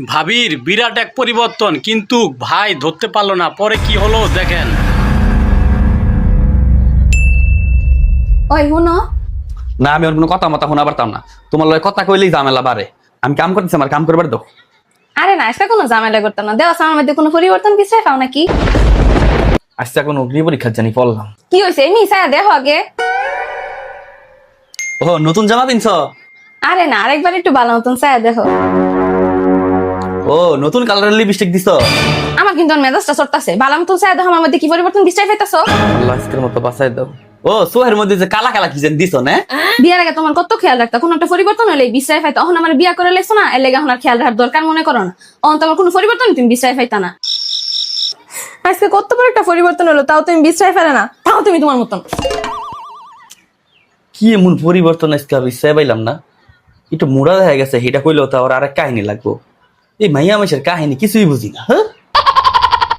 ভাবির বিরাট এক পরিবর্তন, কিন্তু ভাই ধরতে পারলো না। পরে কি হলো দেখেন। ওই হুনো, না আমি ওর কোনো কথা মতো শোনা পারতাম না। তোমার লয় কথা কইলেই ঝামেলা বাড়ে। আমি কাম করতেছি, আমার কাম করবার দাও। আরে না, আজকে কোনো ঝামেলা করতাম না। দেওয়া আমার মধ্যে কোনো পরিবর্তন কিছু পাও নাকি? আজকে কোনো অগ্নি পরীক্ষা জানি পড়লাম। কি হয়েছে এমনি ছায়া দেখো আগে। ও নতুন জামা কিনছ? আরে না, আরেকবার একটু ভালো মতন ছায়া দেখো। ও নতুন কালারের লিপস্টিক দিছ? আমার কিন্তু মেজাজটা চড়তাছে। ভালো মতন ছায়া দেখো, আমার মধ্যে কি পরিবর্তন দিশাই পাইতাছো? আল্লাহ আজকের মতো বাঁচাই দাও। ও সোহের মধ্যে যে কালা কালা কি যেন দিছ না? বিয়ার আগে তোমার কত খেয়াল রাখতা, কোনো একটা পরিবর্তন হলে বিশ্রায় পাইতা। এখন আমার বিয়া করে লেছো না, এর লেগে এখন আর খেয়াল রাখার দরকার মনে করো না। অন তোমার কোনো পরিবর্তন তুমি বিশ্রায় পাইতা না। আজকে কত বড় একটা পরিবর্তন হলো, তাও তুমি বিশ্রায় ফেলে না। তাও তুমি তোমার মতন। কি এমন পরিবর্তন আজকে আমি পাইলাম না। একটু মুড়া দেখা গেছে, সেটা কইলেও তো আবার আরেক কাহিনী লাগবো। এই মাইয়া মাসের কাহিনী কিছুই বুঝি না। হ্যাঁ